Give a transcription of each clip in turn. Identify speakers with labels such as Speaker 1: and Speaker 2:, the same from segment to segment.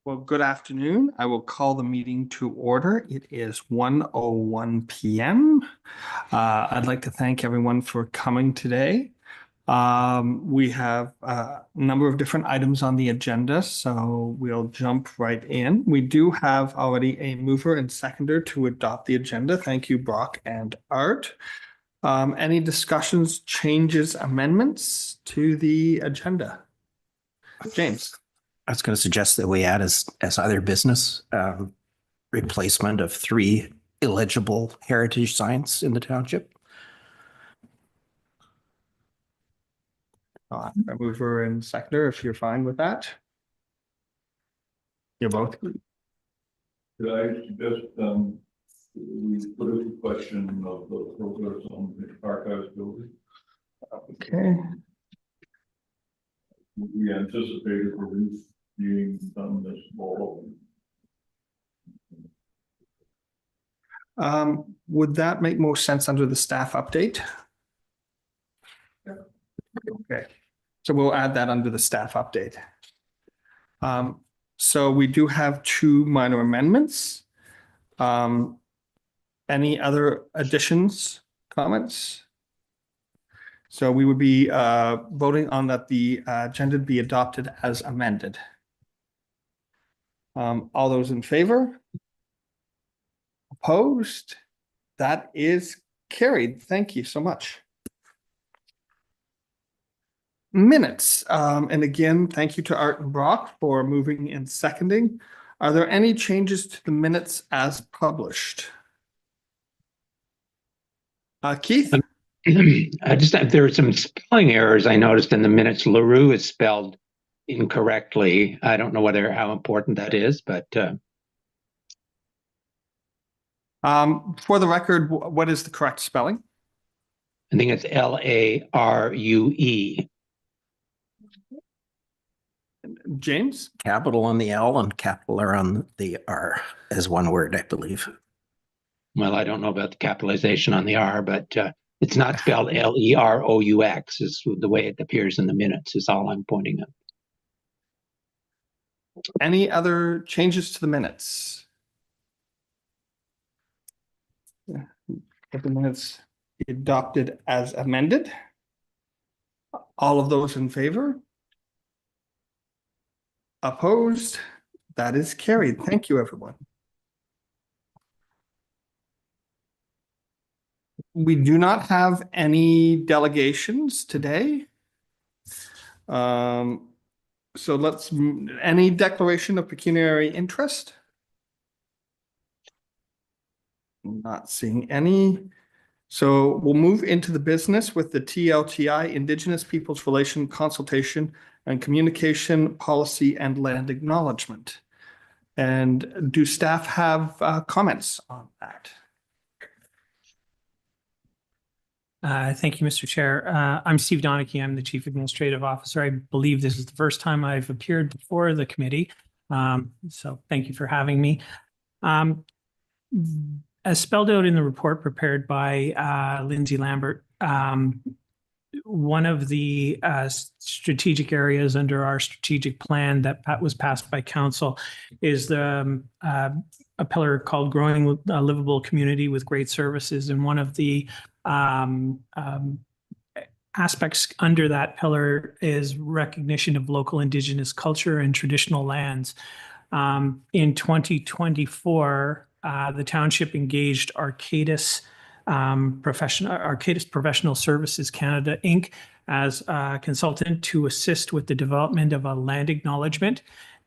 Speaker 1: Well, good afternoon. I will call the meeting to order. It is 1:01 p.m. I'd like to thank everyone for coming today. We have a number of different items on the agenda, so we'll jump right in. We do have already a mover and seconder to adopt the agenda. Thank you, Brock and Art. Any discussions, changes, amendments to the agenda? James.
Speaker 2: I was going to suggest that we add as other business replacement of 3 illegible heritage signs in the township.
Speaker 1: A mover and seconder, if you're fine with that. You're both.
Speaker 3: Could I suggest we put a question of the progress on the archives building?
Speaker 1: Okay.
Speaker 3: We anticipated the roof being done this fall.
Speaker 1: Would that make more sense under the staff update?
Speaker 3: Yeah.
Speaker 1: Okay, so we'll add that under the staff update. So we do have 2 minor amendments. Any other additions, comments? So we would be voting on that the agenda be adopted as amended. All those in favor? Opposed? That is carried. Thank you so much. Minutes. And again, thank you to Art and Brock for moving and seconding. Are there any changes to the minutes as published? Keith?
Speaker 4: There are some spelling errors I noticed in the minutes. LaRue is spelled incorrectly. I don't know how important that is, but
Speaker 1: For the record, what is the correct spelling?
Speaker 4: I think it's Larue.
Speaker 1: James?
Speaker 2: Capital on the L and capital R on the R as one word, I believe.
Speaker 4: Well, I don't know about the capitalization on the R, but it's not spelled Leroux is the way it appears in the minutes is all I'm pointing out.
Speaker 1: Any other changes to the minutes? Get the minutes adopted as amended. All of those in favor? Opposed? That is carried. Thank you, everyone. We do not have any delegations today. So any declaration of pecuniary interest? Not seeing any. So we'll move into the business with the TLTI, Indigenous Peoples Relation Consultation and Communication Policy and Land Acknowledgement. And do staff have comments on that?
Speaker 5: Thank you, Mr. Chair. I'm Steve Donachie. I'm the Chief Administrative Officer. I believe this is the first time I've appeared before the committee. So thank you for having me. As spelled out in the report prepared by Lindsay Lambert, one of the strategic areas under our strategic plan that was passed by council is a pillar called Growing a Livable Community with Great Services. And one of the aspects under that pillar is recognition of local Indigenous culture and traditional lands. In 2024, the township engaged Arcadis Professional Services Canada, Inc. as a consultant to assist with the development of a land acknowledgement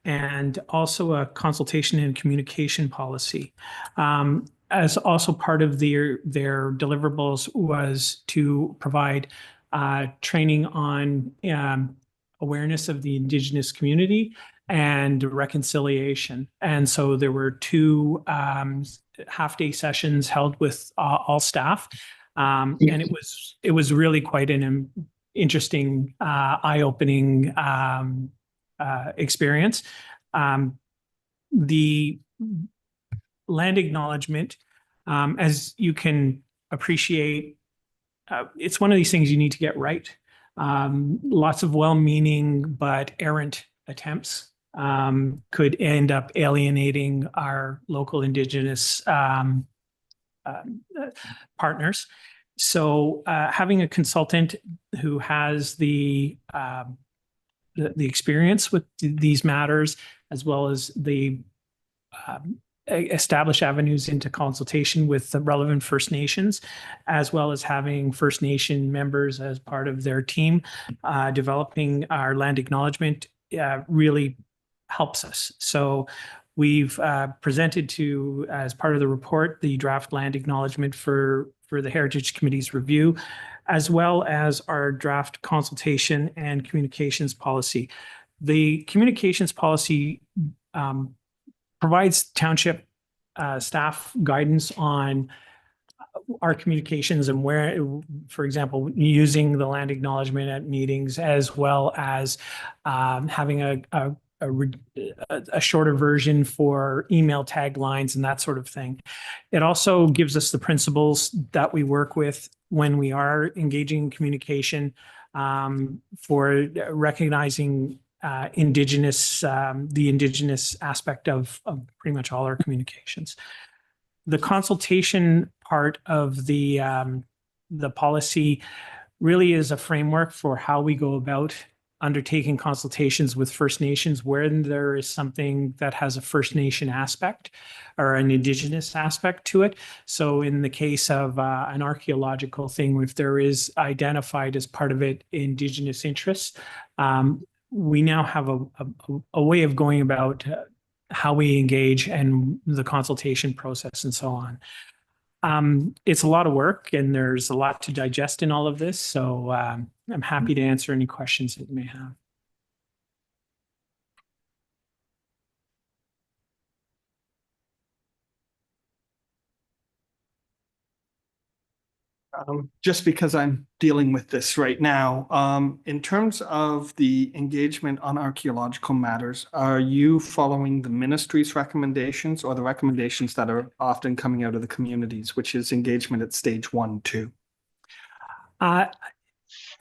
Speaker 5: and also a consultation and communication policy. As also part of their deliverables was to provide training on awareness of the Indigenous community and reconciliation. And so there were 2 half-day sessions held with all staff. And it was really quite an interesting, eye-opening experience. The land acknowledgement, as you can appreciate, it's one of these things you need to get right. Lots of well-meaning but errant attempts could end up alienating our local Indigenous partners. So having a consultant who has the experience with these matters, as well as the establish avenues into consultation with the relevant First Nations, as well as having First Nation members as part of their team, developing our land acknowledgement really helps us. So we've presented to, as part of the report, the draft land acknowledgement for the Heritage Committee's review, as well as our draft consultation and communications policy. The communications policy provides township staff guidance on our communications and where, for example, using the land acknowledgement at meetings, as well as having a shorter version for email taglines and that sort of thing. It also gives us the principles that we work with when we are engaging in communication for recognizing the Indigenous aspect of pretty much all our communications. The consultation part of the policy really is a framework for how we go about undertaking consultations with First Nations where there is something that has a First Nation aspect or an Indigenous aspect to it. So in the case of an archaeological thing, if there is identified as part of it Indigenous interests, we now have a way of going about how we engage and the consultation process and so on. It's a lot of work and there's a lot to digest in all of this. So I'm happy to answer any questions that you may have.
Speaker 1: Just because I'm dealing with this right now, in terms of the engagement on archaeological matters, are you following the ministry's recommendations or the recommendations that are often coming out of the communities, which is engagement at stage 1, 2?
Speaker 5: I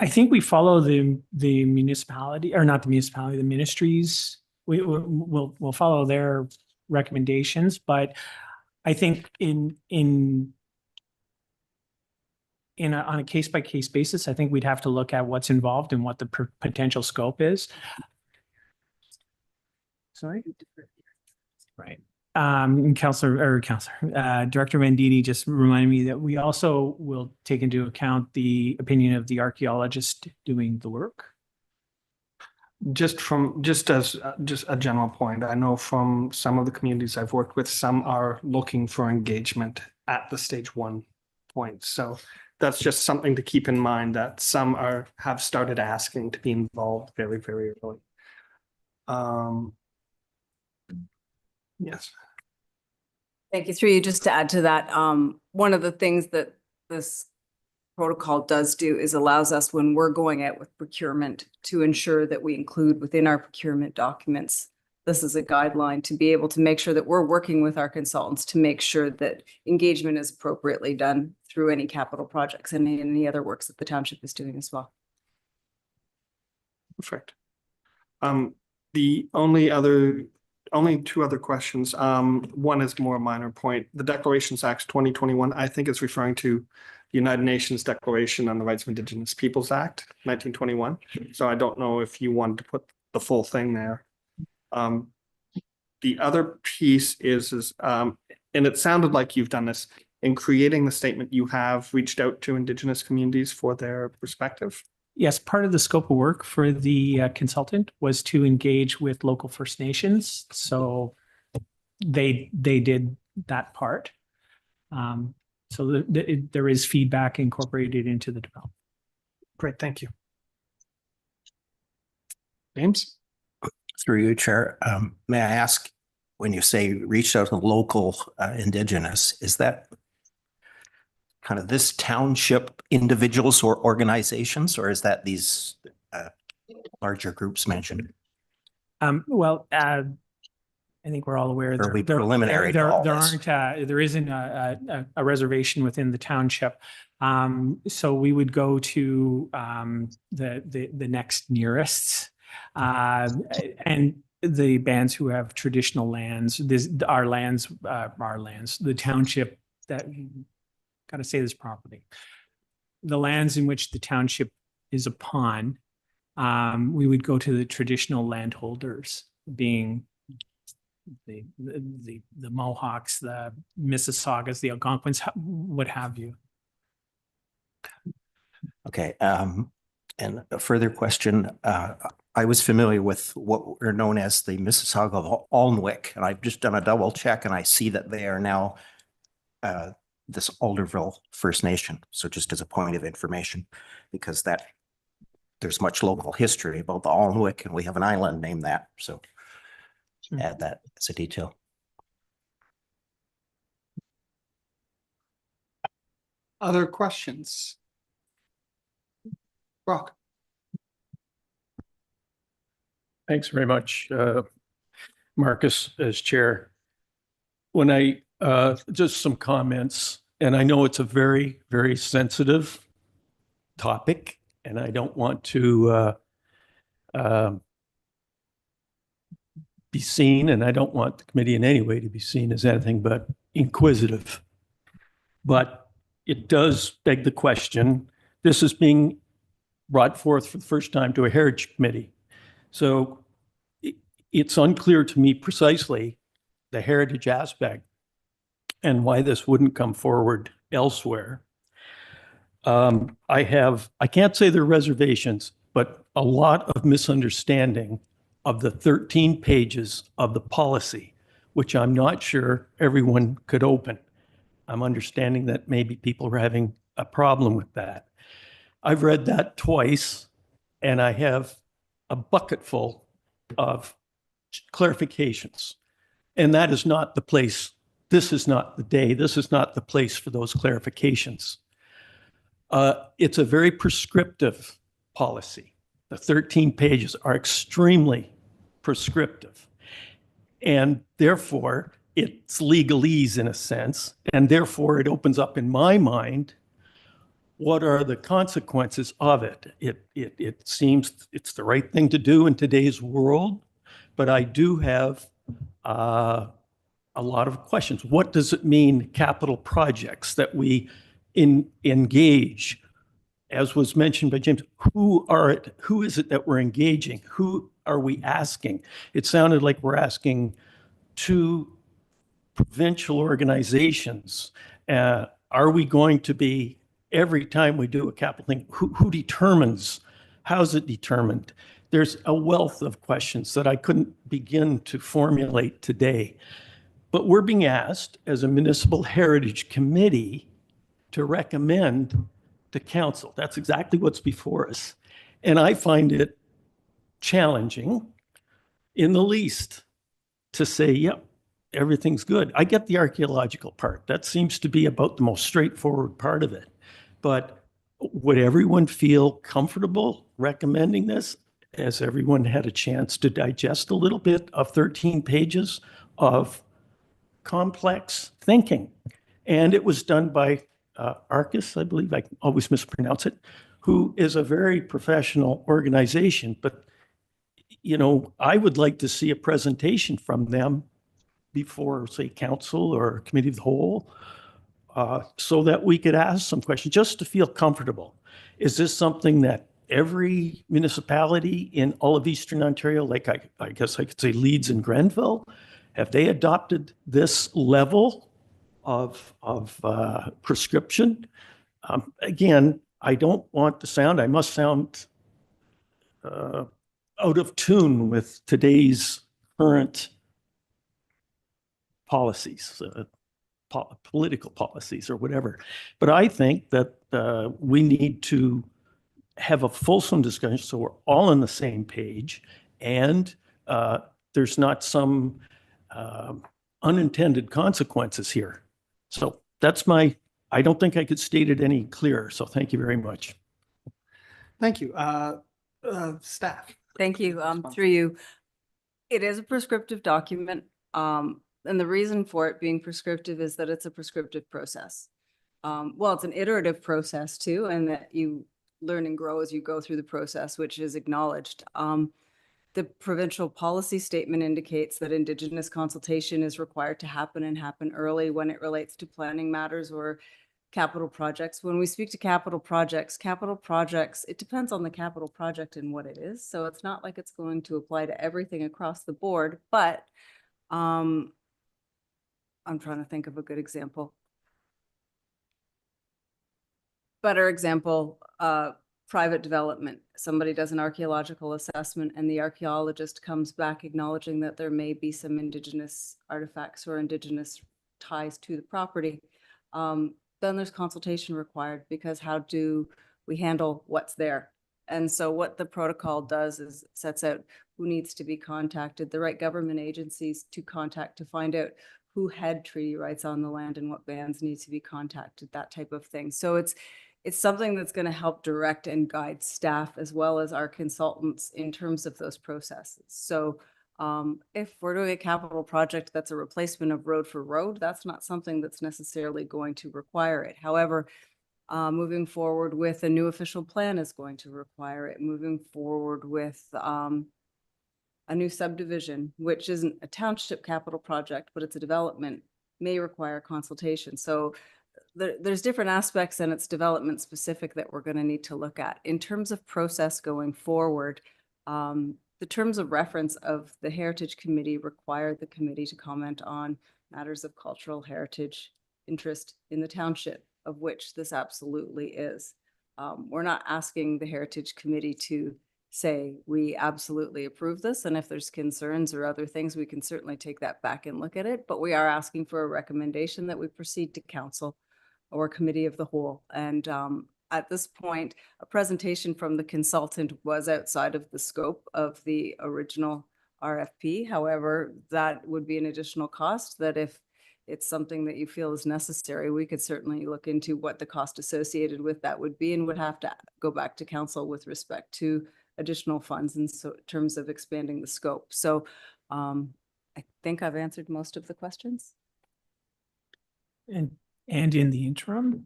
Speaker 5: think we follow the municipality, or not the municipality, the ministries. We'll follow their recommendations, but I think on a case-by-case basis, I think we'd have to look at what's involved and what the potential scope is. Sorry? Right. Director Venditti just reminded me that we also will take into account the opinion of the archaeologist doing the work.
Speaker 1: Just as a general point, I know from some of the communities I've worked with, some are looking for engagement at the stage 1 point. So that's just something to keep in mind, that some have started asking to be involved very, very early. Yes.
Speaker 6: Thank you. Through you, just to add to that, one of the things that this protocol does do is allows us, when we're going out with procurement, to ensure that we include within our procurement documents, this is a guideline to be able to make sure that we're working with our consultants to make sure that engagement is appropriately done through any capital projects and any other works that the township is doing as well.
Speaker 1: Perfect. The only two other questions. One is more a minor point. The Declarations Act 2021, I think, is referring to the United Nations Declaration on the Rights of Indigenous Peoples Act 1921. So I don't know if you wanted to put the full thing there. The other piece is and it sounded like you've done this in creating the statement. You have reached out to Indigenous communities for their perspective.
Speaker 5: Yes, part of the scope of work for the consultant was to engage with local First Nations. So they did that part. So there is feedback incorporated into the development.
Speaker 1: Great, thank you. James?
Speaker 2: Through you, Chair, may I ask, when you say reach out to local Indigenous, is that kind of this township individuals or organizations, or is that these larger groups mentioned?
Speaker 5: Well, I think we're all aware
Speaker 2: Are we preliminary to all this?
Speaker 5: There isn't a reservation within the township. So we would go to the next nearest. And the bands who have traditional lands, our lands, the township that, got to say this properly. The lands in which the township is upon, we would go to the traditional landholders, being the Mohawks, the Mississaugas, the Algonquins, what have you.
Speaker 2: Okay, and a further question. I was familiar with what are known as the Mississauga of Alnwick, and I've just done a double check and I see that they are now this Alderville First Nation. So just as a point of information, because there's much local history about the Alnwick, and we have an island named that. So add that as a detail.
Speaker 1: Other questions? Brock?
Speaker 7: Thanks very much, Marcus, as chair. When I, just some comments, and I know it's a very, very sensitive topic, and I don't want to be seen, and I don't want the committee in any way to be seen as anything but inquisitive. But it does beg the question, this is being brought forth for the first time to a heritage committee. So it's unclear to me precisely the heritage aspect and why this wouldn't come forward elsewhere. I can't say there are reservations, but a lot of misunderstanding of the 13 pages of the policy, which I'm not sure everyone could open. I'm understanding that maybe people are having a problem with that. I've read that twice, and I have a bucket full of clarifications. And that is not the place. This is not the day. This is not the place for those clarifications. It's a very prescriptive policy. The 13 pages are extremely prescriptive. And therefore, it's legalese in a sense. And therefore, it opens up in my mind, what are the consequences of it? It seems it's the right thing to do in today's world, but I do have a lot of questions. What does it mean, capital projects that we engage? As was mentioned by James, who is it that we're engaging? Who are we asking? It sounded like we're asking two provincial organizations. Are we going to be, every time we do a capital thing, who determines? How's it determined? There's a wealth of questions that I couldn't begin to formulate today. But we're being asked as a municipal heritage committee to recommend to council. That's exactly what's before us. And I find it challenging in the least to say, yep, everything's good. I get the archaeological part. That seems to be about the most straightforward part of it. But would everyone feel comfortable recommending this? Has everyone had a chance to digest a little bit of 13 pages of complex thinking? And it was done by Arcus, I believe, I always mispronounce it, who is a very professional organization. But, you know, I would like to see a presentation from them before, say, council or committee of the whole, so that we could ask some questions just to feel comfortable. Is this something that every municipality in all of Eastern Ontario, like I guess I could say Leeds and Grenville, have they adopted this level of prescription? Again, I don't want to sound, I must sound out of tune with today's current policies, political policies or whatever. But I think that we need to have a fulsome discussion so we're all on the same page and there's not some unintended consequences here. So that's I don't think I could state it any clearer. So thank you very much.
Speaker 1: Thank you. Staff.
Speaker 6: Thank you. Through you. It is a prescriptive document. And the reason for it being prescriptive is that it's a prescriptive process. Well, it's an iterative process too, and that you learn and grow as you go through the process, which is acknowledged. the provincial policy statement indicates that Indigenous consultation is required to happen and happen early when it relates to planning matters or capital projects. When we speak to capital projects, it depends on the capital project and what it is. So it's not like it's going to apply to everything across the board, but I'm trying to think of a good example. Better example, private development. Somebody does an archaeological assessment and the archaeologist comes back acknowledging that there may be some Indigenous artifacts or Indigenous ties to the property. Then there's consultation required, because how do we handle what's there? And so what the protocol does is sets out who needs to be contacted, the right government agencies to contact to find out who had treaty rights on the land and what bands need to be contacted, that type of thing. So it's something that's going to help direct and guide staff as well as our consultants in terms of those processes. So if we're doing a capital project that's a replacement of road for road, that's not something that's necessarily going to require it. However, moving forward with a new official plan is going to require it. Moving forward with a new subdivision, which isn't a township capital project, but it's a development, may require consultation. So there's different aspects, and it's development specific that we're going to need to look at. In terms of process going forward, the terms of reference of the Heritage Committee require the committee to comment on matters of cultural heritage interest in the township, of which this absolutely is. We're not asking the Heritage Committee to say we absolutely approve this, and if there's concerns or other things, we can certainly take that back and look at it, but we are asking for a recommendation that we proceed to council or committee of the whole. And at this point, a presentation from the consultant was outside of the scope of the original RFP. However, that would be an additional cost that if it's something that you feel is necessary, we could certainly look into what the cost associated with that would be, and would have to go back to council with respect to additional funds in terms of expanding the scope. So I think I've answered most of the questions.
Speaker 5: And in the interim,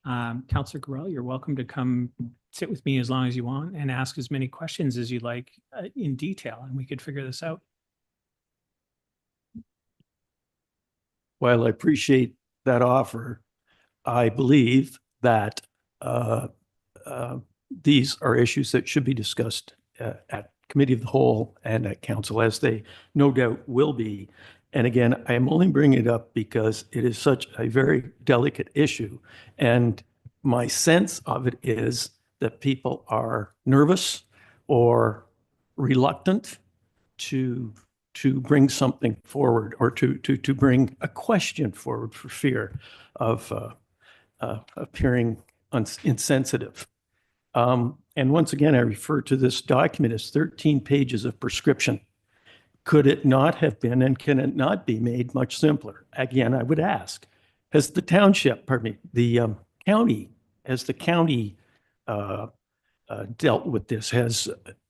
Speaker 5: Councillor Gorell, you're welcome to come sit with me as long as you want and ask as many questions as you like in detail, and we could figure this out.
Speaker 7: While I appreciate that offer, I believe that these are issues that should be discussed at committee of the whole and at council, as they no doubt will be. And again, I am only bringing it up because it is such a very delicate issue. And my sense of it is that people are nervous or reluctant to bring something forward, or to bring a question forward for fear of appearing insensitive. And once again, I refer to this document as 13 pages of prescription. Could it not have been, and can it not be made much simpler? Again, I would ask, has the township, pardon me, the county, has the county dealt with this?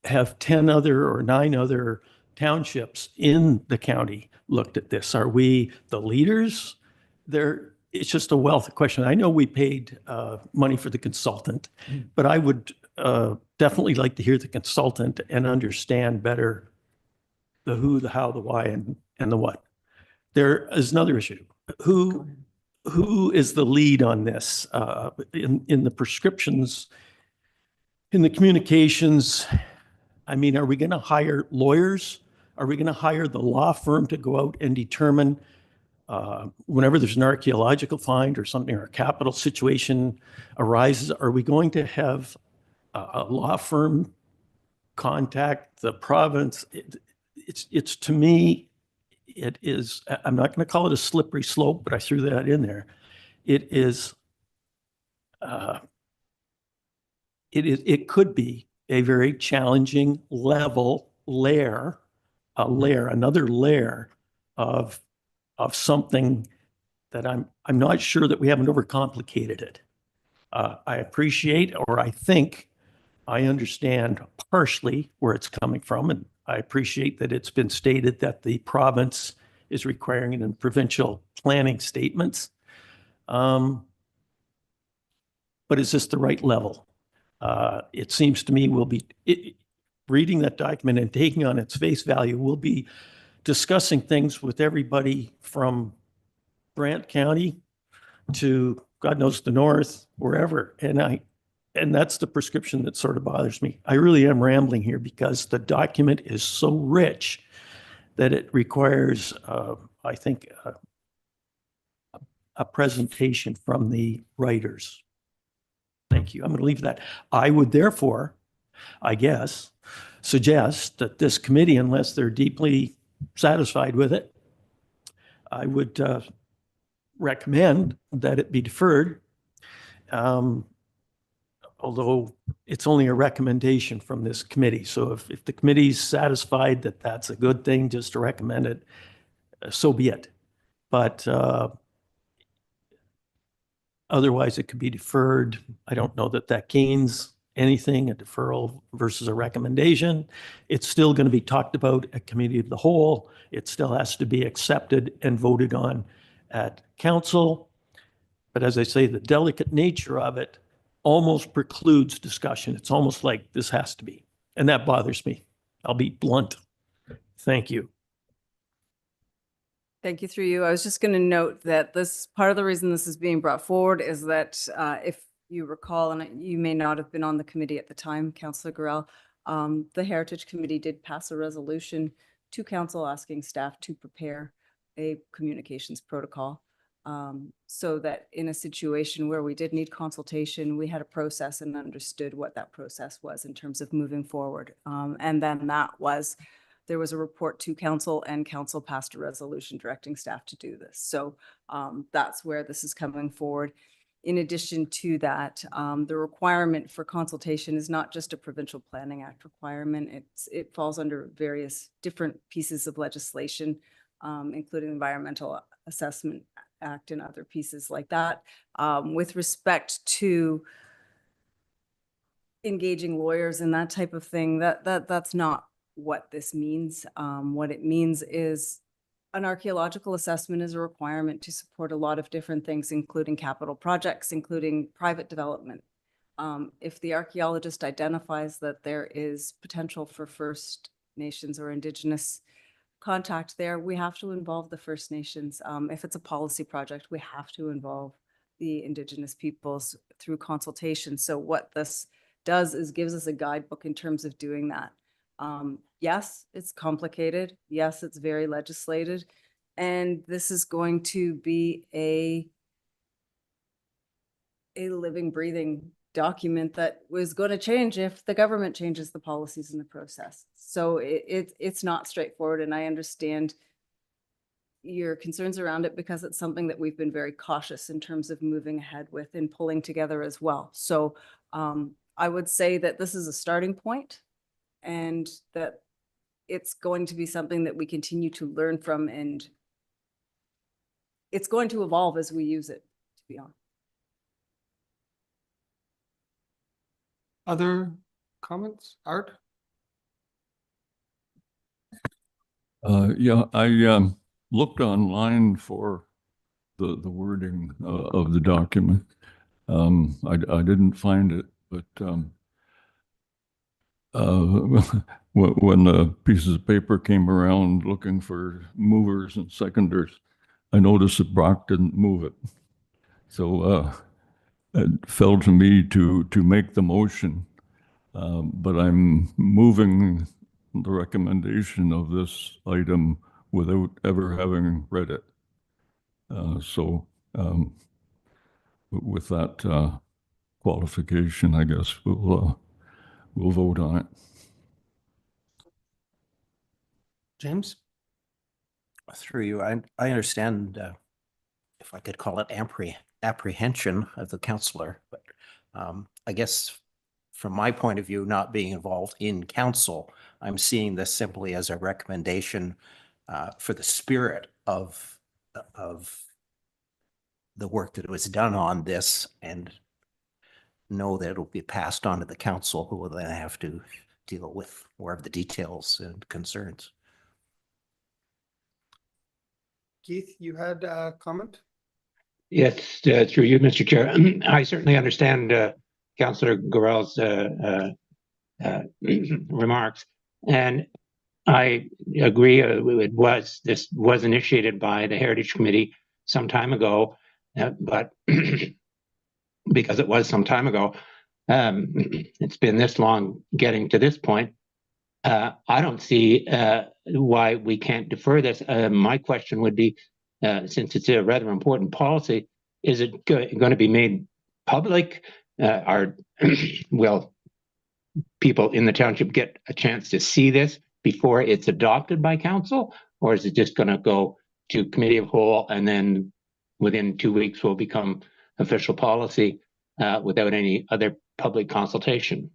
Speaker 7: Have 10 other or 9 other townships in the county looked at this? Are we the leaders there? It's just a wealth of questions. I know we paid money for the consultant, but I would definitely like to hear the consultant and understand better the who, the how, the why, and the what. There is another issue. Who is the lead on this? In the prescriptions, in the communications, I mean, are we going to hire lawyers? Are we going to hire the law firm to go out and determine whenever there's an archaeological find or something, or a capital situation arises? Are we going to have a law firm contact the province? It's to me, it is, I'm not going to call it a slippery slope, but I threw that in there. It could be a very challenging another layer of something that I'm not sure that we haven't overcomplicated it. I appreciate, or I think I understand partially where it's coming from, and I appreciate that it's been stated that the province is requiring it in provincial planning statements. But is this the right level? It seems to me reading that document and taking on its face value, we'll be discussing things with everybody from Brant County to God knows the north, wherever. And that's the prescription that sort of bothers me. I really am rambling here because the document is so rich that it requires, I think, a presentation from the writers. Thank you. I'm going to leave that. I would therefore, I guess, suggest that this committee, unless they're deeply satisfied with it, I would recommend that it be deferred. Although it's only a recommendation from this committee. So if the committee's satisfied that that's a good thing, just to recommend it, so be it. But otherwise, it could be deferred. I don't know that that gains anything, a deferral versus a recommendation. It's still going to be talked about at committee of the whole. It still has to be accepted and voted on at council. But as I say, the delicate nature of it almost precludes discussion. It's almost like this has to be. And that bothers me. I'll be blunt. Thank you.
Speaker 6: Thank you through you. I was just going to note that this part of the reason this is being brought forward is that if you recall, and you may not have been on the committee at the time, Councillor Gorell, the Heritage Committee did pass a resolution to council asking staff to prepare a communications protocol so that in a situation where we did need consultation, we had a process and understood what that process was in terms of moving forward. And then there was a report to council and council passed a resolution directing staff to do this. So that's where this is coming forward. In addition to that, the requirement for consultation is not just a Provincial Planning Act requirement. It falls under various different pieces of legislation, including Environmental Assessment Act and other pieces like that. With respect to engaging lawyers and that type of thing, that's not what this means. What it means is an archaeological assessment is a requirement to support a lot of different things, including capital projects, including private development. If the archaeologist identifies that there is potential for First Nations or Indigenous contact there, we have to involve the First Nations. If it's a policy project, we have to involve the Indigenous peoples through consultation. So what this does is gives us a guidebook in terms of doing that. Yes, it's complicated. Yes, it's very legislated. And this is going to be a living, breathing document that was going to change if the government changes the policies in the process. So it's not straightforward. And I understand your concerns around it because it's something that we've been very cautious in terms of moving ahead with and pulling together as well. So I would say that this is a starting point and that it's going to be something that we continue to learn from, and it's going to evolve as we use it, to be honest.
Speaker 1: Other comments? Art?
Speaker 3: Yeah, I looked online for the wording of the document. I didn't find it, but when the pieces of paper came around looking for movers and seconders, I noticed that Brock didn't move it. So it fell to me to make the motion, but I'm moving the recommendation of this item without ever having read it. So with that qualification, I guess we'll vote on it.
Speaker 1: James?
Speaker 2: Through you, I understand, if I could call it apprehension of the councillor, but I guess from my point of view, not being involved in council, I'm seeing this simply as a recommendation for the spirit of the work that was done on this, and know that it will be passed on to the council, who will then have to deal with more of the details and concerns.
Speaker 1: Keith, you had a comment?
Speaker 4: Yes, through you, Mr. Chair. I certainly understand Councillor Gorell's remarks. And I agree. This was initiated by the Heritage Committee some time ago, but because it was some time ago, it's been this long getting to this point. I don't see why we can't defer this. My question would be, since it's a rather important policy, is it going to be made public? Will people in the township get a chance to see this before it's adopted by council? Or is it just going to go to committee of whole and then within 2 weeks will become official policy without any other public consultation?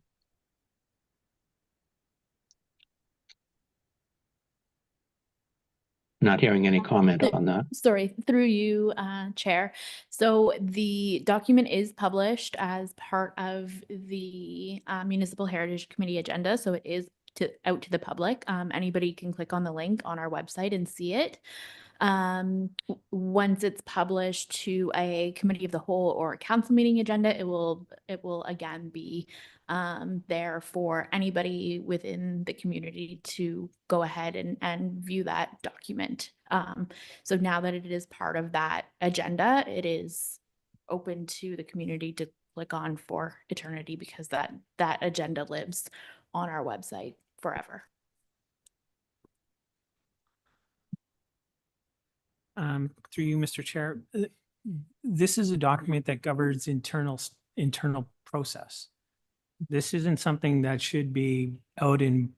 Speaker 4: Not hearing any comment on that.
Speaker 8: Sorry, through you, Chair. So the document is published as part of the Municipal Heritage Committee agenda. So it is out to the public. Anybody can click on the link on our website and see it. Once it's published to a committee of the whole or a council meeting agenda, it will again be there for anybody within the community to go ahead and view that document. So now that it is part of that agenda, it is open to the community to click on for eternity, because that agenda lives on our website forever.
Speaker 5: Through you, Mr. Chair, this is a document that governs internal process. This isn't something that should be out in,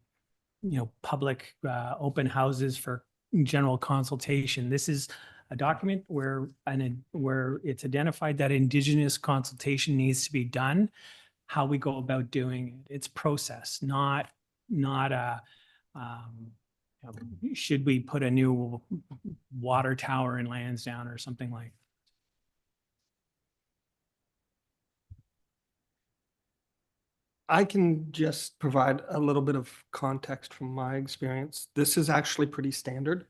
Speaker 5: public open houses for general consultation. This is a document where it's identified that Indigenous consultation needs to be done, how we go about doing it. It's process, not a should we put a new water tower in Lansdowne or something like that.
Speaker 1: I can just provide a little bit of context from my experience. This is actually pretty standard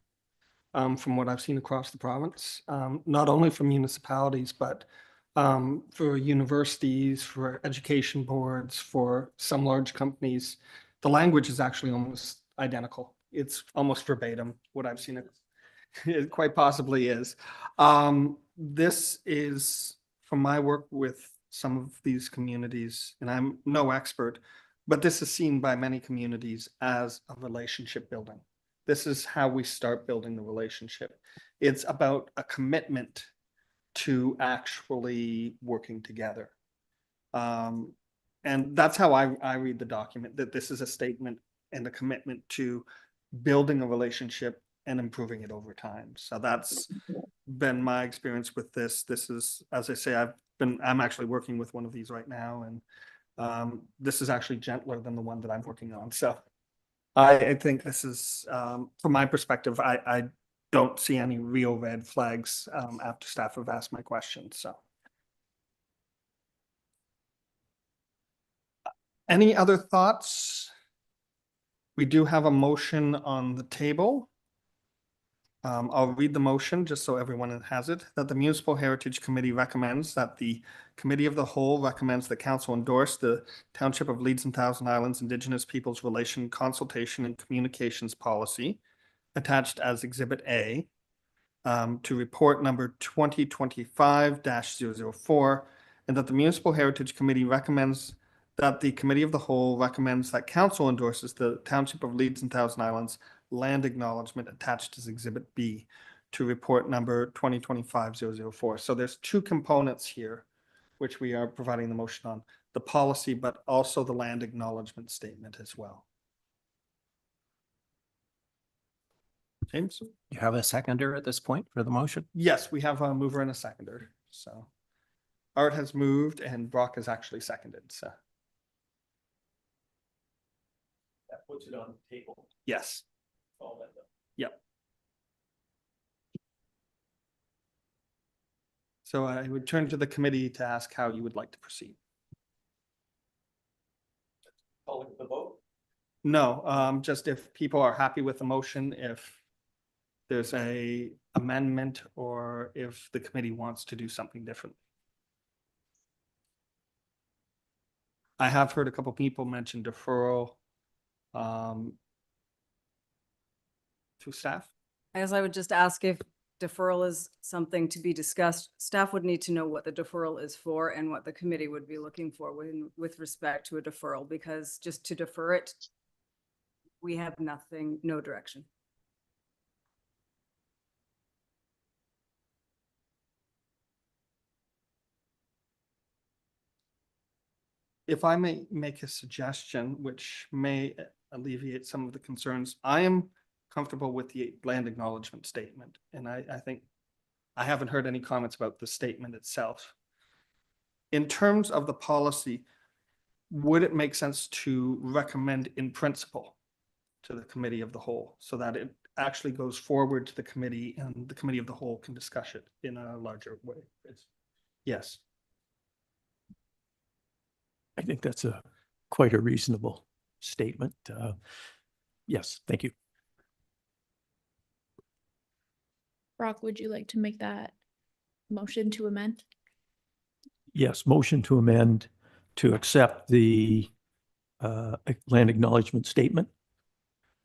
Speaker 1: from what I've seen across the province, not only for municipalities, but for universities, for education boards, for some large companies. The language is actually almost identical. It's almost verbatim what I've seen. It quite possibly is. This is from my work with some of these communities, and I'm no expert, but this is seen by many communities as a relationship building. This is how we start building the relationship. It's about a commitment to actually working together. And that's how I read the document, that this is a statement and a commitment to building a relationship and improving it over time. So that's been my experience with this. This is, as I say, I'm actually working with one of these right now, and this is actually gentler than the one that I'm working on. So I think this is, from my perspective, I don't see any real red flags after staff have asked my questions. So any other thoughts? We do have a motion on the table. I'll read the motion just so everyone has it. That the Municipal Heritage Committee recommends that the Committee of the Whole recommends that Council endorse the Township of Leeds and Thousand Islands Indigenous Peoples Relation Consultation and Communications Policy attached as Exhibit A to report number 2025-004, and that the Municipal Heritage Committee recommends that the Committee of the Whole recommends that Council endorses the Township of Leeds and Thousand Islands land acknowledgement attached as Exhibit B to report number 2025-004. So there's two components here, which we are providing the motion on, the policy, but also the land acknowledgement statement as well. James?
Speaker 2: You have a seconder at this point for the motion?
Speaker 1: Yes, we have a mover and a seconder. So Art has moved and Brock has actually seconded. So
Speaker 7: That puts it on the table.
Speaker 1: yes. Yep. So I would turn to the committee to ask how you would like to proceed.
Speaker 7: Calling the vote?
Speaker 1: No, just if people are happy with the motion, if there's a amendment, or if the committee wants to do something different. I have heard a couple people mention deferral to staff.
Speaker 6: I guess I would just ask if deferral is something to be discussed. Staff would need to know what the deferral is for and what the committee would be looking for with respect to a deferral, because just to defer it, we have nothing, no direction.
Speaker 1: If I may make a suggestion, which may alleviate some of the concerns, I am comfortable with the land acknowledgement statement. And I think I haven't heard any comments about the statement itself. In terms of the policy, would it make sense to recommend in principle to the committee of the whole so that it actually goes forward to the committee and the committee of the whole can discuss it in a larger way? Yes.
Speaker 7: I think that's quite a reasonable statement. Yes, thank you.
Speaker 8: Brock, would you like to make that motion to amend?
Speaker 7: Yes, motion to amend to accept the land acknowledgement statement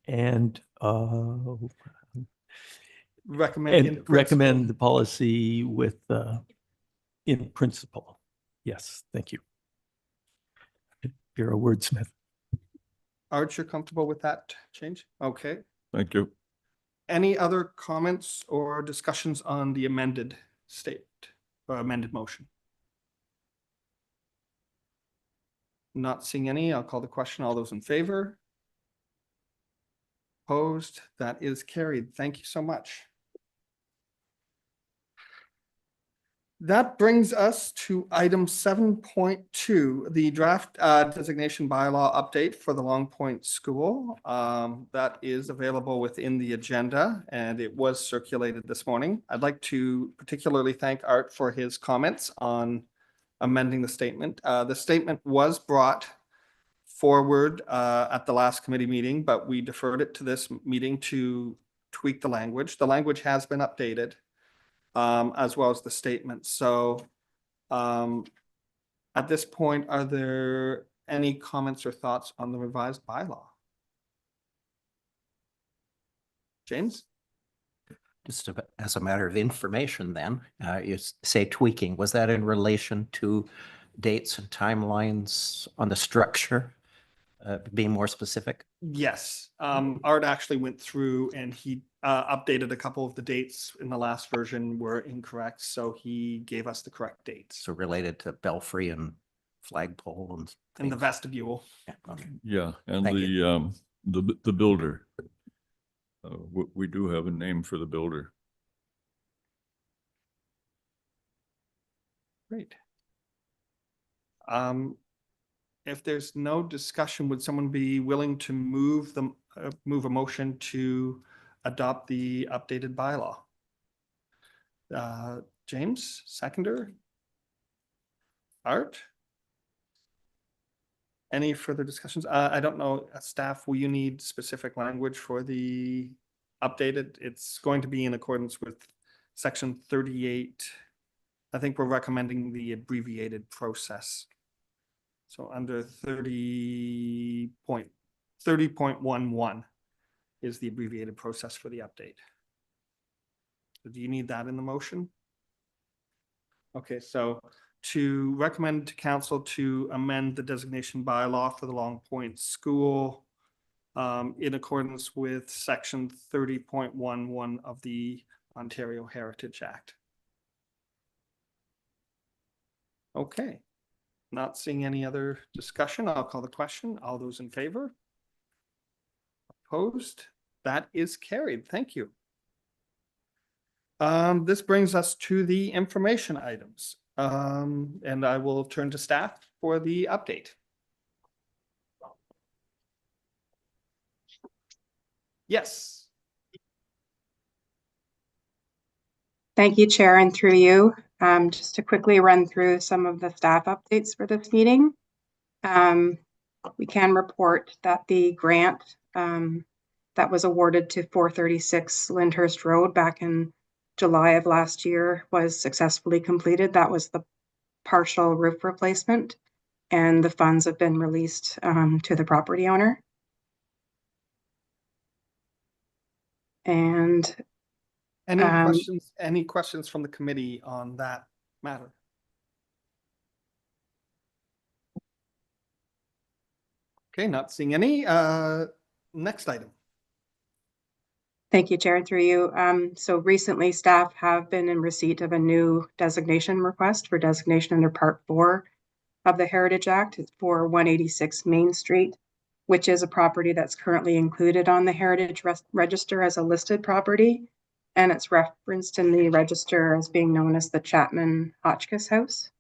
Speaker 7: and recommend the policy with in principle. Yes, thank you. You're a wordsmith.
Speaker 1: Art, you're comfortable with that change? Okay.
Speaker 3: Thank you.
Speaker 1: Any other comments or discussions on the amended statement or amended motion? Not seeing any, I'll call the question. All those in favor? Opposed? That is carried. Thank you so much. That brings us to item 7.2, the draft designation bylaw update for the Long Point School. That is available within the agenda and it was circulated this morning. I'd like to particularly thank Art for his comments on amending the statement. The statement was brought forward at the last committee meeting, but we deferred it to this meeting to tweak the language. The language has been updated. As well as the statement. So at this point, are there any comments or thoughts on the revised bylaw? James?
Speaker 2: Just as a matter of information then, you say tweaking, was that in relation to dates and timelines on the structure? Being more specific?
Speaker 1: Yes. Art actually went through and he updated a couple of the dates in the last version were incorrect. So he gave us the correct dates.
Speaker 2: So related to Belfry and Flagpole and
Speaker 1: in the vestibule.
Speaker 2: Yeah, okay.
Speaker 3: Yeah, and
Speaker 2: Thank
Speaker 3: the builder. We do have a name for the builder.
Speaker 1: Great. If there's no discussion, would someone be willing to move a motion to adopt the updated bylaw? James, seconder? Art? Any further discussions? I don't know, staff, will you need specific language for the updated? It's going to be in accordance with section 38. I think we're recommending the abbreviated process. So under 30.11 is the abbreviated process for the update. So do you need that in the motion? Okay, so to recommend to council to amend the designation bylaw for the Long Point School in accordance with section 30.11 of the Ontario Heritage Act. Okay. Not seeing any other discussion, I'll call the question. All those in favor? Opposed? That is carried. Thank you. This brings us to the information items. And I will turn to staff for the update. Yes.
Speaker 9: Thank you, Chair, and through you. Just to quickly run through some of the staff updates for this meeting. We can report that the grant that was awarded to 436 Lyndhurst Road back in July of last year was successfully completed. That was the partial roof replacement. and the funds have been released to the property owner. And
Speaker 1: Any questions from the committee on that matter? Okay, not seeing any. Next item.
Speaker 9: thank you, Chair, through you. So recently staff have been in receipt of a new designation request for designation under Part 4 of the Heritage Act. It's for 186 Main Street, which is a property that's currently included on the Heritage Register as a listed property. And it's referenced in the register as being known as the Chapman Hotchkiss House.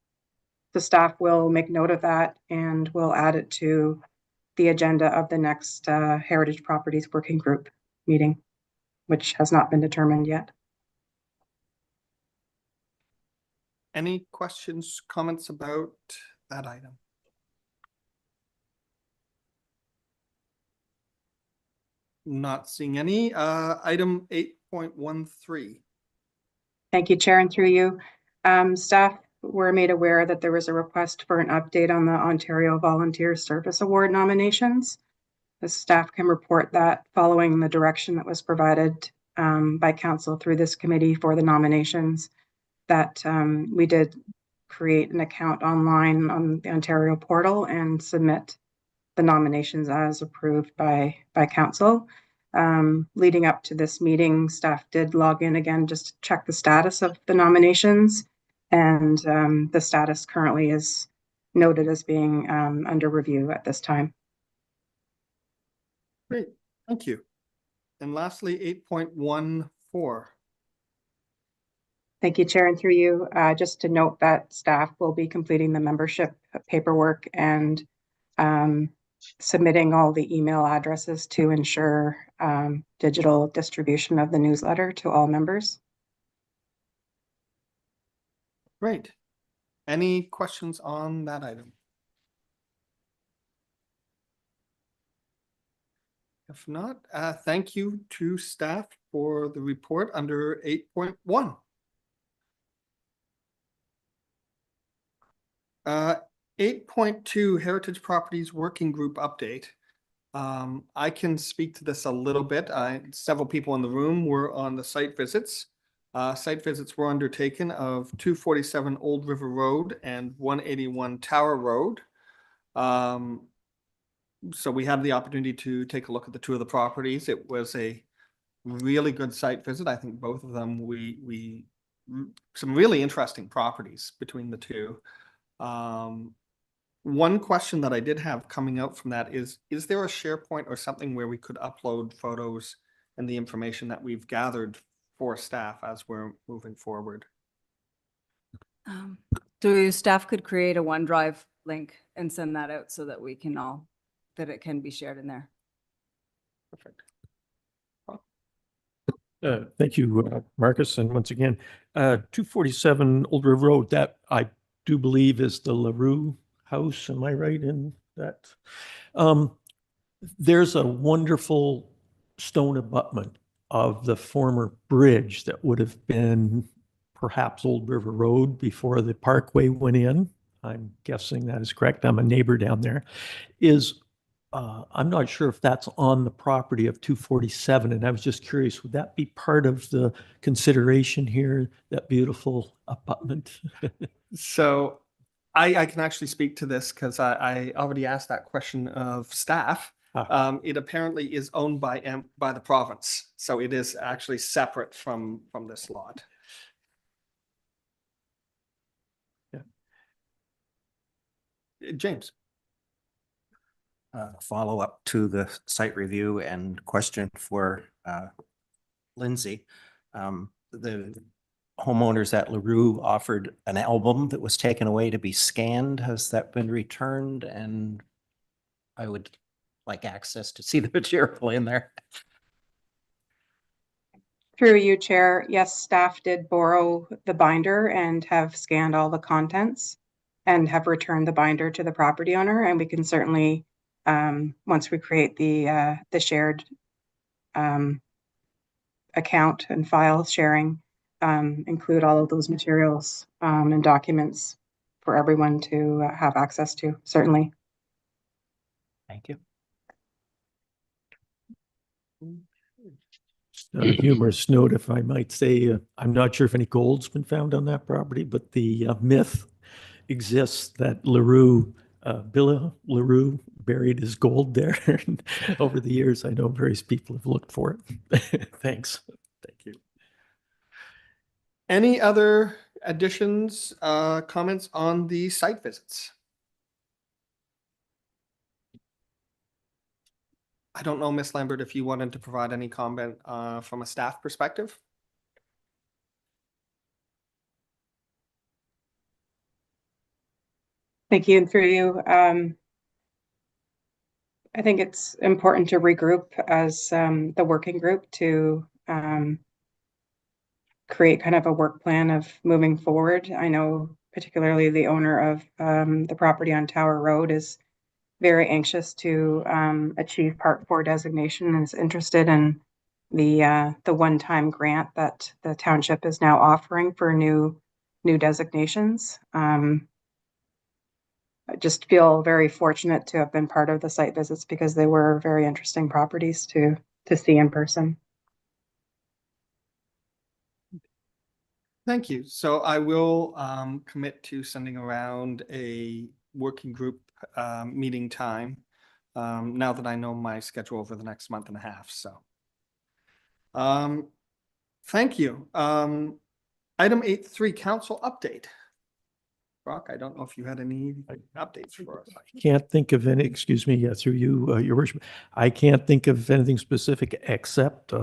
Speaker 9: The staff will make note of that and will add it to the agenda of the next Heritage Properties Working Group meeting, which has not been determined yet.
Speaker 1: Any questions, comments about that item? Not seeing any. Item 8.13.
Speaker 9: Thank you, Chair, and through you. Staff were made aware that there was a request for an update on the Ontario Volunteer Service Award nominations. The staff can report that following the direction that was provided by council through this committee for the nominations, that we did create an account online on the Ontario portal and submit the nominations as approved by council. Leading up to this meeting, staff did log in again just to check the status of the nominations, and the status currently is noted as being under review at this time.
Speaker 1: Great, thank you. And lastly, 8.14.
Speaker 9: Thank you, Chair, and through you, just to note that staff will be completing the membership paperwork and submitting all the email addresses to ensure digital distribution of the newsletter to all members.
Speaker 1: Great. Any questions on that item? If not, thank you to staff for the report under 8.1. 8.2 Heritage Properties Working Group Update. I can speak to this a little bit. Several people in the room were on the site visits. Site visits were undertaken of 247 Old River Road and 181 Tower Road. So we had the opportunity to take a look at the two of the properties. It was a really good site visit. I think both of them, some really interesting properties between the two. One question that I did have coming out from that is there a SharePoint or something where we could upload photos and the information that we've gathered for staff as we're moving forward?
Speaker 6: So staff could create a OneDrive link and send that out so that we can all, that it can be shared in there.
Speaker 1: Perfect.
Speaker 7: Thank you, Marcus. And once again, 247 Old River Road, that I do believe is the LaRue house. Am I right in that? There's a wonderful stone abutment of the former bridge that would have been perhaps Old River Road before the parkway went in. I'm guessing that is correct. I'm a neighbor down there. I'm not sure if that's on the property of 247, and I was just curious, would that be part of the consideration here, that beautiful abutment?
Speaker 1: So I can actually speak to this because I already asked that question of staff. It apparently is owned by the province, so it is actually separate from this lot.
Speaker 7: Yeah.
Speaker 1: James.
Speaker 2: Follow up to the site review and question for Lindsay. The homeowners at LaRue offered an album that was taken away to be scanned. Has that been returned? And I would like access to see the material in there.
Speaker 9: Through you, Chair, yes, staff did borrow the binder and have scanned all the contents and have returned the binder to the property owner, and we can certainly once we create the shared account and file sharing, include all of those materials and documents for everyone to have access to, certainly.
Speaker 2: Thank you.
Speaker 7: On a humorous note, if I might say, I'm not sure if any gold's been found on that property, but the myth exists that Bill LaRue buried his gold there. And over the years, I know various people have looked for it. Thanks. Thank you.
Speaker 1: Any other additions, comments on the site visits? I don't know, Miss Lambert, if you wanted to provide any comment from a staff perspective.
Speaker 9: Thank you, and through you. I think it's important to regroup as the working group to create kind of a work plan of moving forward. I know particularly the owner of the property on Tower Road is very anxious to achieve Part 4 designation and is interested in the one-time grant that the township is now offering for new designations. I just feel very fortunate to have been part of the site visits because they were very interesting properties to see in person.
Speaker 1: Thank you. So I will commit to sending around a working group meeting time now that I know my schedule over the next month and a half. So thank you. Item 8.3, council update. Brock, I don't know if you had any updates for us.
Speaker 7: I can't think of any, excuse me, through you, Your Worship. I can't think of anything specific except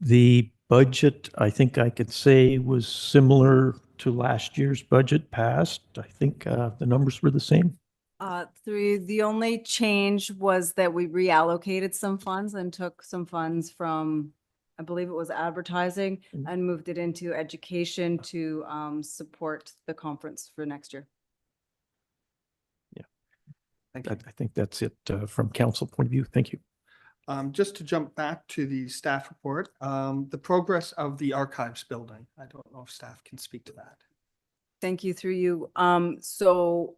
Speaker 7: the budget, I think I could say was similar to last year's budget passed. I think the numbers were the same.
Speaker 6: The only change was that we reallocated some funds and took some funds from, I believe it was advertising, and moved it into education to support the conference for next year.
Speaker 7: Yeah.
Speaker 1: Thank you.
Speaker 7: I think that's it from council point of view. Thank you.
Speaker 1: Just to jump back to the staff report, the progress of the archives building. I don't know if staff can speak to that.
Speaker 6: Thank you, through you. So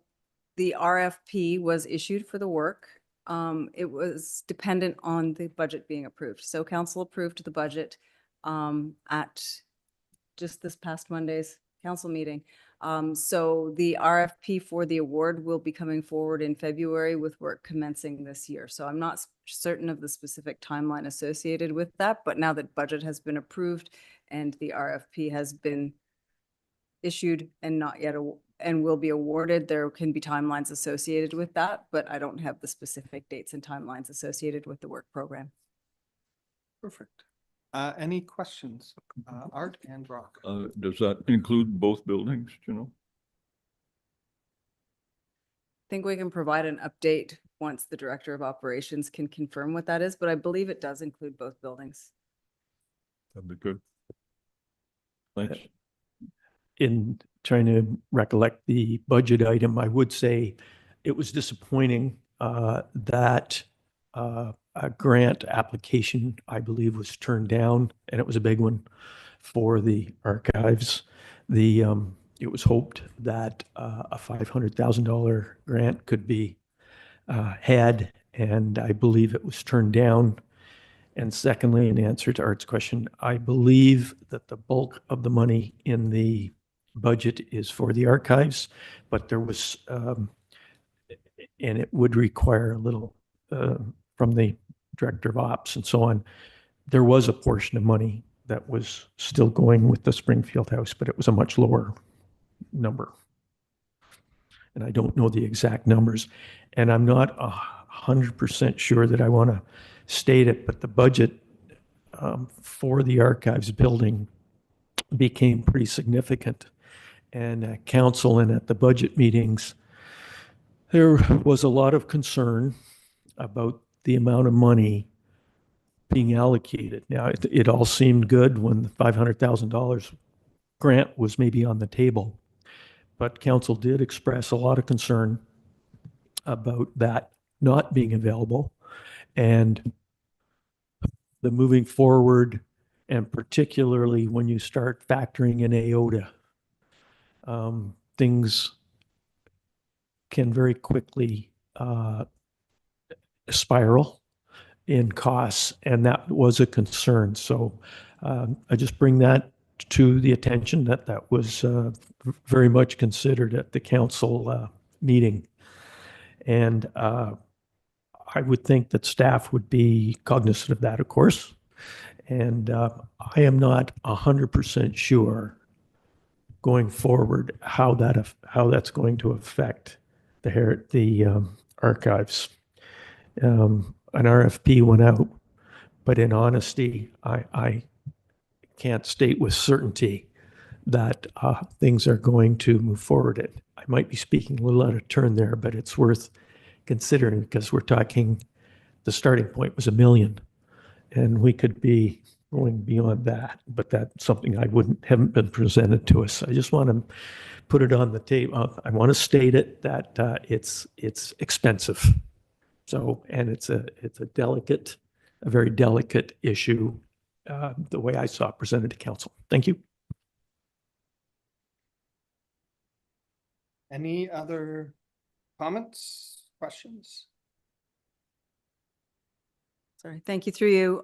Speaker 6: the RFP was issued for the work. It was dependent on the budget being approved. So council approved the budget at just this past Monday's council meeting. So the RFP for the award will be coming forward in February with work commencing this year. So I'm not certain of the specific timeline associated with that, but now that budget has been approved and the RFP has been issued and not yet and will be awarded, there can be timelines associated with that, but I don't have the specific dates and timelines associated with the work program.
Speaker 1: Perfect. Any questions? Art and Brock.
Speaker 3: Does that include both buildings, do you know?
Speaker 6: I think we can provide an update once the director of operations can confirm what that is, but I believe it does include both buildings.
Speaker 3: That'd be good. Thanks.
Speaker 7: In trying to recollect the budget item, I would say it was disappointing that a grant application, I believe, was turned down, and it was a big one for the archives. It was hoped that a $500,000 grant could be had, and I believe it was turned down. And secondly, in answer to Art's question, I believe that the bulk of the money in the budget is for the archives, but there was, and it would require a little from the director of ops and so on. There was a portion of money that was still going with the Springfield House, but it was a much lower number. And I don't know the exact numbers. And I'm not 100% sure that I want to state it, but the budget for the archives building became pretty significant. And at council and at the budget meetings, there was a lot of concern about the amount of money being allocated. Now, it all seemed good when the $500,000 grant was maybe on the table, but council did express a lot of concern about that not being available and the moving forward, and particularly when you start factoring in AOTA, things can very quickly spiral in costs, and that was a concern. So I just bring that to the attention that that was very much considered at the council meeting. And I would think that staff would be cognizant of that, of course. And I am not 100% sure going forward how that's going to affect the archives. An RFP went out, but in honesty, I can't state with certainty that things are going to move forward. I might be speaking a little out of turn there, but it's worth considering because we're talking, the starting point was $1 million, and we could be going beyond that, but that's something haven't been presented to us. I just want to put it on the table. I want to state it that it's expensive. So, and it's a very delicate issue, the way I saw it presented to council. Thank you.
Speaker 1: Any other comments, questions?
Speaker 6: Sorry, thank you through you.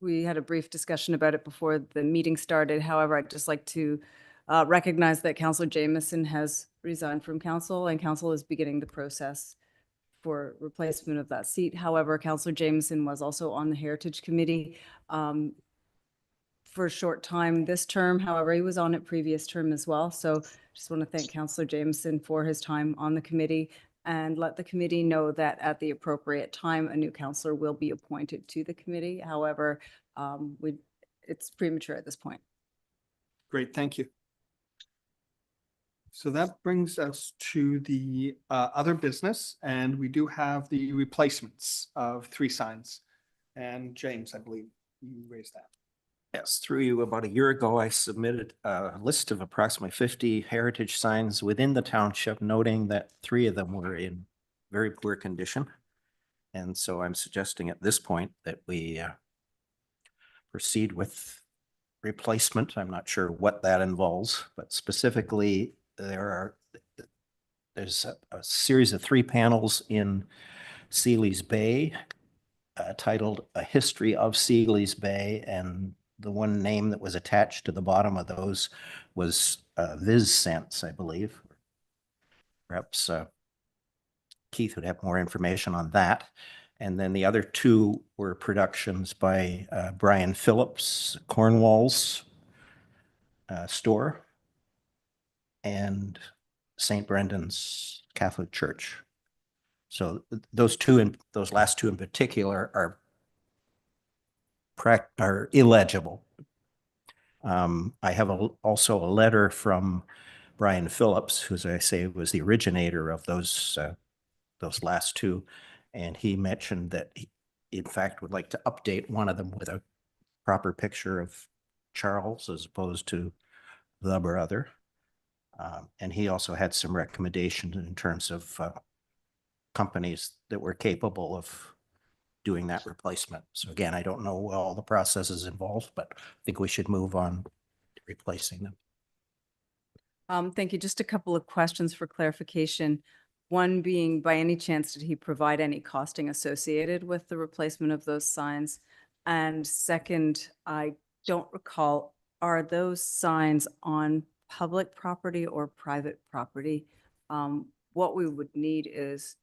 Speaker 6: We had a brief discussion about it before the meeting started. However, I'd just like to recognize that Councillor Jameson has resigned from council and council is beginning the process for replacement of that seat. However, Councillor Jameson was also on the Heritage Committee for a short time this term. However, he was on it previous term as well. So just want to thank Councillor Jameson for his time on the committee and let the committee know that at the appropriate time, a new councillor will be appointed to the committee. However, it's premature at this point.
Speaker 1: Great, thank you. So that brings us to the other business, and we do have the replacements of 3 signs. And James, I believe you raised that.
Speaker 2: Yes, through you, about a year ago, I submitted a list of approximately 50 heritage signs within the township, noting that 3 of them were in very poor condition. And so I'm suggesting at this point that we proceed with replacement. I'm not sure what that involves, but specifically there's a series of 3 panels in Seeley's Bay titled A History of Seeley's Bay, and the one name that was attached to the bottom of those was Viz Sense, I believe. Perhaps Keith would have more information on that. And then the other 2 were productions by Brian Phillips, Cornwall's store, and St. Brendan's Catholic Church. So those last 2 in particular are illegible. I have also a letter from Brian Phillips, who, as I say, was the originator of those last 2, and he mentioned that he, in fact, would like to update one of them with a proper picture of Charles as opposed to the brother. And he also had some recommendations in terms of companies that were capable of doing that replacement. So again, I don't know all the processes involved, but I think we should move on to replacing them.
Speaker 6: Thank you. Just a couple of questions for clarification. One being, by any chance, did he provide any costing associated with the replacement of those signs? And second, I don't recall, are those signs on public property or private property? What we would need is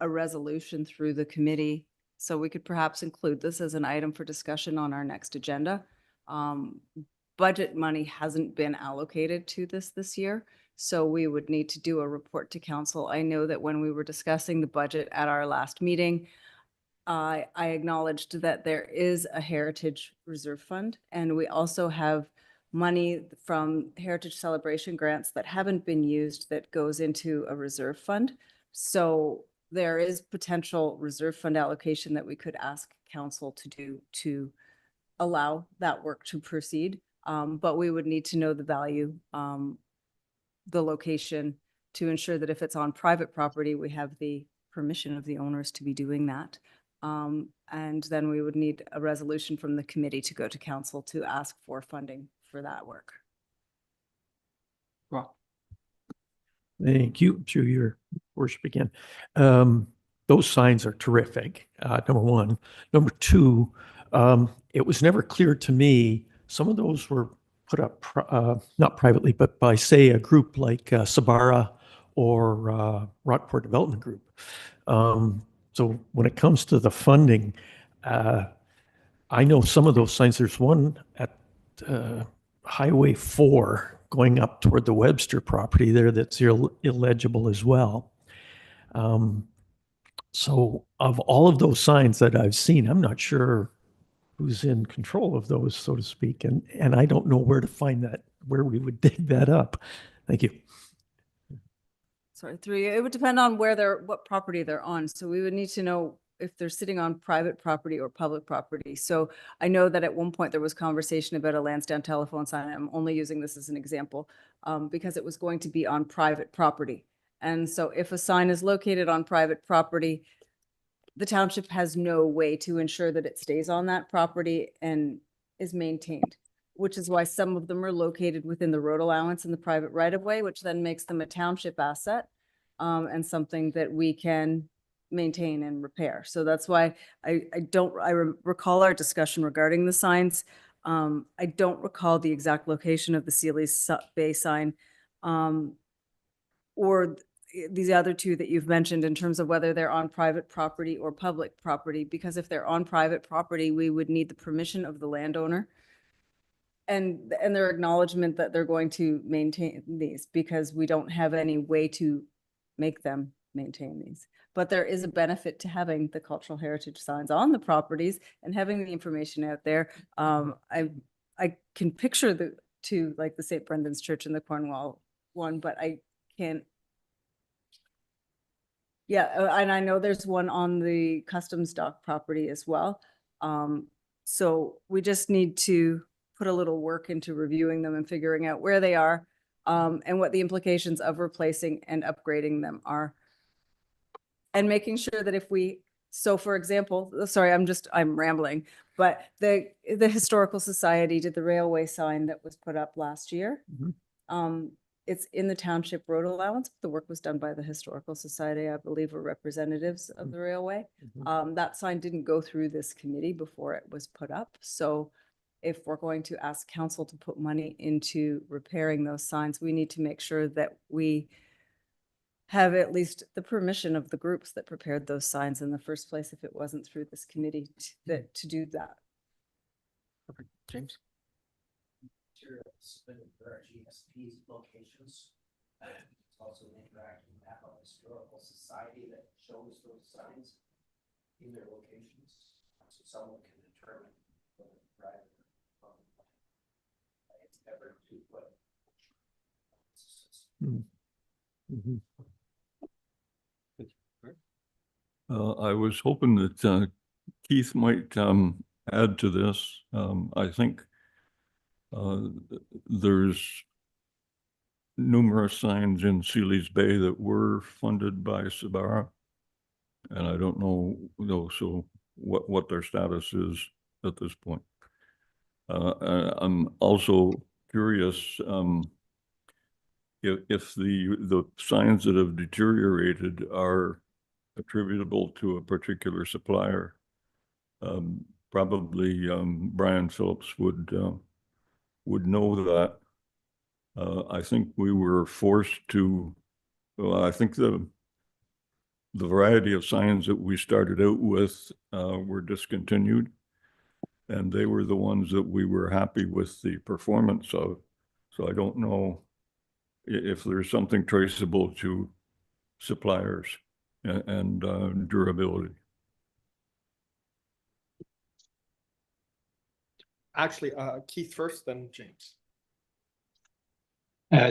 Speaker 6: a resolution through the committee, so we could perhaps include this as an item for discussion on our next agenda. Budget money hasn't been allocated to this year, so we would need to do a report to council. I know that when we were discussing the budget at our last meeting, I acknowledged that there is a Heritage Reserve Fund, and we also have money from Heritage Celebration grants that haven't been used that goes into a reserve fund. So there is potential reserve fund allocation that we could ask council to do to allow that work to proceed. But we would need to know the value, the location, to ensure that if it's on private property, we have the permission of the owners to be doing that. And then we would need a resolution from the committee to go to council to ask for funding for that work.
Speaker 1: Well,
Speaker 7: Thank you. Through your worship again. Those signs are terrific, number one. Number two, it was never clear to me, some of those were put up, not privately, but by, say, a group like Sabara or Rockport Development Group. So when it comes to the funding, I know some of those signs. There's one at Highway 4 going up toward the Webster property there that's illegible as well. So of all of those signs that I've seen, I'm not sure who's in control of those, so to speak. And I don't know where to find that, where we would dig that up. Thank you.
Speaker 6: Sorry, it would depend on what property they're on. So we would need to know if they're sitting on private property or public property. So I know that at one point there was conversation about a Lansdowne telephone sign. I'm only using this as an example because it was going to be on private property. And so if a sign is located on private property, the township has no way to ensure that it stays on that property and is maintained, which is why some of them are located within the road allowance and the private right of way, which then makes them a township asset and something that we can maintain and repair. So that's why I recall our discussion regarding the signs. I don't recall the exact location of the Sealy's Bay sign or these other two that you've mentioned in terms of whether they're on private property or public property, because if they're on private property, we would need the permission of the landowner and their acknowledgement that they're going to maintain these, because we don't have any way to make them maintain these. But there is a benefit to having the cultural heritage signs on the properties and having the information out there. I can picture the two, like the St. Brendan's Church and the Cornwall one, but I can't. Yeah, and I know there's one on the customs dock property as well. So we just need to put a little work into reviewing them and figuring out where they are and what the implications of replacing and upgrading them are. And making sure that if we, so for example, sorry, I'm rambling, but the Historical Society did the railway sign that was put up last year. Mm-hmm. It's in the township road allowance. The work was done by the Historical Society, I believe, were representatives of the railway. Mm-hmm. That sign didn't go through this committee before it was put up. So if we're going to ask council to put money into repairing those signs, we need to make sure that we have at least the permission of the groups that prepared those signs in the first place, if it wasn't through this committee to do that.
Speaker 2: Perfect. James? There are GSP locations. It's also an interactive map of Historical Society that shows those signs in their locations, so someone can determine whether private or it's ever to put.
Speaker 3: Mm-hmm. I was hoping that Keith might add to this. I think there's numerous signs in Sealy's Bay that were funded by Sabara, and I don't know though, so what their status is at this point. I'm also curious if the signs that have deteriorated are attributable to a particular supplier. Probably Brian Phillips would know that. I think we were forced to, well, I think the variety of signs that we started out with were discontinued, and they were the ones that we were happy with the performance of. So I don't know if there's something traceable to suppliers and durability.
Speaker 1: Actually, Keith first, then James.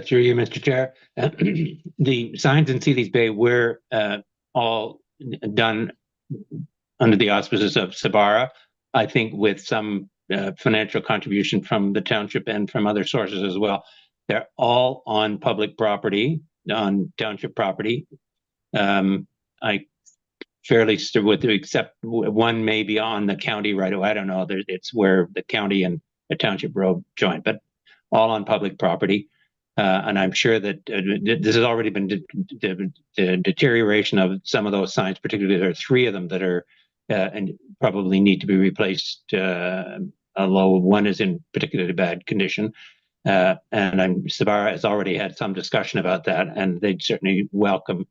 Speaker 4: Through you, Mr. Chair. The signs in Sealy's Bay were all done under the auspices of Sabara, I think with some financial contribution from the township and from other sources as well. They're all on public property, on township property. I fairly with, except one may be on the county right away. I don't know. It's where the county and the township road join, but all on public property. And I'm sure that this has already been the deterioration of some of those signs, particularly there are 3 of them that are and probably need to be replaced, although one is in particularly bad condition. And Sabara has already had some discussion about that, and they'd certainly welcome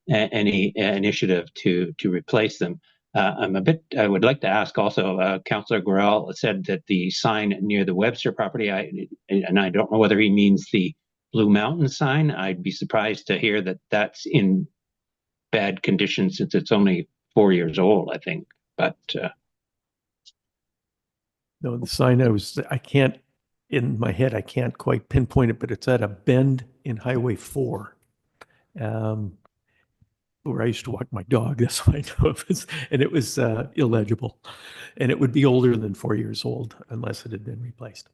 Speaker 4: any initiative to replace them. I would like to ask also, Councillor Gorell said that the sign near the Webster property, and I don't know whether he means the Blue Mountain sign. I'd be surprised to hear that that's in bad condition since it's only 4 years old, I think. But
Speaker 7: No, the sign I can't, in my head, I can't quite pinpoint it, but it's at a bend in Highway 4. Where I used to walk my dog, that's why I know it was, and it was illegible. And it would be older than 4 years old unless it had been replaced.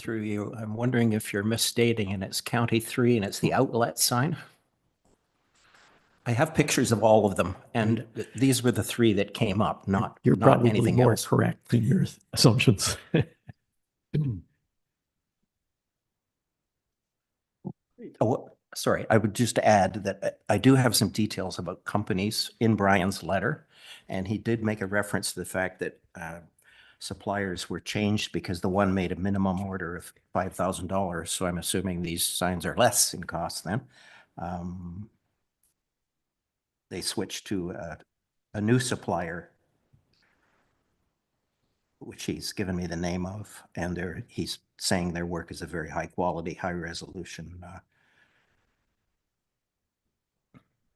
Speaker 2: Through you, I'm wondering if you're misstating and it's County 3 and it's the outlet sign. I have pictures of all of them, and these were the 3 that came up, not
Speaker 7: You're probably
Speaker 2: anything
Speaker 7: more
Speaker 2: else.
Speaker 7: correct in your assumptions.
Speaker 2: Oh, sorry, I would just add that I do have some details about companies in Brian's letter, and he did make a reference to the fact that suppliers were changed because the one made a minimum order of $5,000. So I'm assuming these signs are less in cost then. They switched to a new supplier, which he's given me the name of, and he's saying their work is a very high quality, high resolution.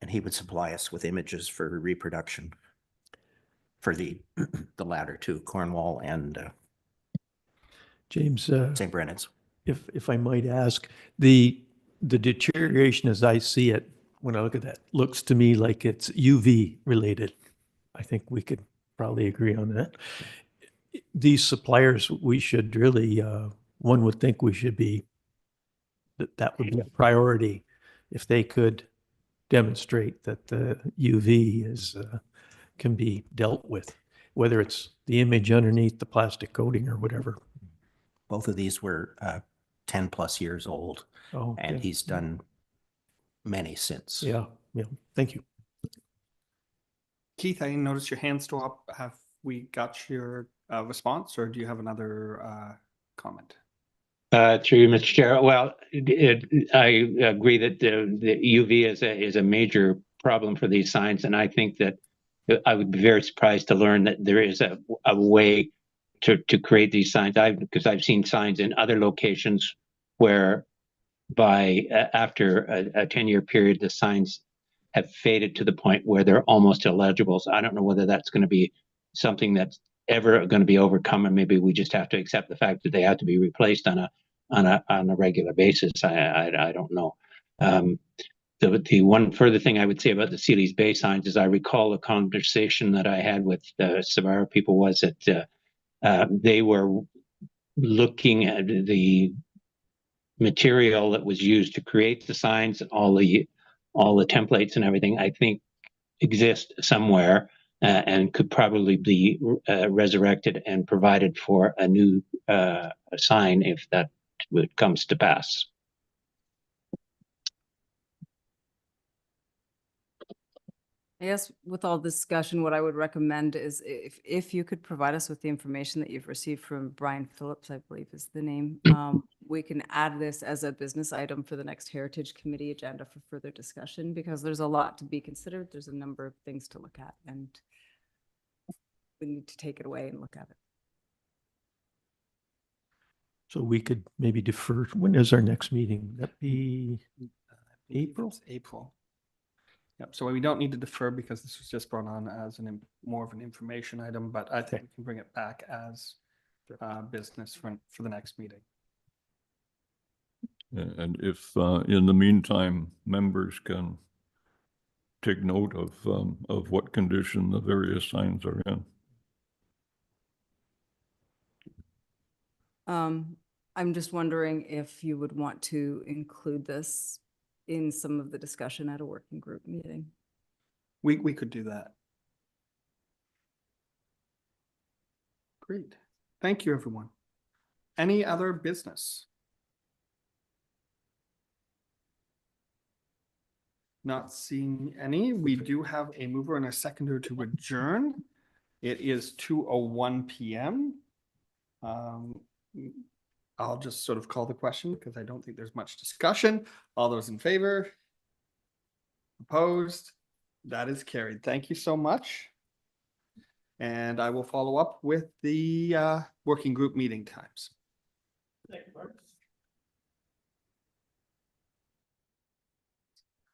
Speaker 2: And he would supply us with images for reproduction for the latter two, Cornwall and
Speaker 7: James,
Speaker 2: St. Brennan's.
Speaker 7: if I might ask, the deterioration as I see it, when I look at that, looks to me like it's UV related. I think we could probably agree on that. These suppliers, we should really, one would think we should be, that would be a priority if they could demonstrate that the UV is can be dealt with, whether it's the image underneath the plastic coating or whatever.
Speaker 2: Both of these were 10 plus years old,
Speaker 7: Oh,
Speaker 2: and
Speaker 7: okay.
Speaker 2: he's done many since.
Speaker 7: Yeah, yeah. Thank you.
Speaker 1: Keith, I noticed your hand still up. Have we got your response, or do you have another comment?
Speaker 4: Through you, Mr. Chair. Well, I agree that the UV is a major problem for these signs, and I think that I would be very surprised to learn that there is a way to create these signs. Because I've seen signs in other locations where after a 10-year period, the signs have faded to the point where they're almost illegible. So I don't know whether that's going to be something that's ever going to be overcome, and maybe we just have to accept the fact that they have to be replaced on a regular basis. I don't know. The one further thing I would say about the Sealy's Bay signs is I recall a conversation that I had with Sabara people was that they were looking at the material that was used to create the signs and all the templates and everything, I think exist somewhere and could probably be resurrected and provided for a new sign if that comes to pass.
Speaker 6: I guess with all this discussion, what I would recommend is if you could provide us with the information that you've received from Brian Phillips, I believe is the name, we can add this as a business item for the next Heritage Committee agenda for further discussion, because there's a lot to be considered. There's a number of things to look at, and we need to take it away and look at it.
Speaker 7: So we could maybe defer. When is our next meeting? Would that be April?
Speaker 1: It's April. Yep. So we don't need to defer because this was just brought on as more of an information item, but I think we can bring it back as business for the next meeting.
Speaker 3: And if in the meantime, members can take note of what condition the various signs are in.
Speaker 6: I'm just wondering if you would want to include this in some of the discussion at a working group meeting.
Speaker 1: We could do that. Great. Thank you, everyone. Any other business? Not seeing any. We do have a mover and a seconder to adjourn. It is 2:01 PM. I'll just sort of call the question because I don't think there's much discussion. All those in favor? Opposed? That is carried. Thank you so much. And I will follow up with the working group meeting times.
Speaker 5: Thank you, Mark.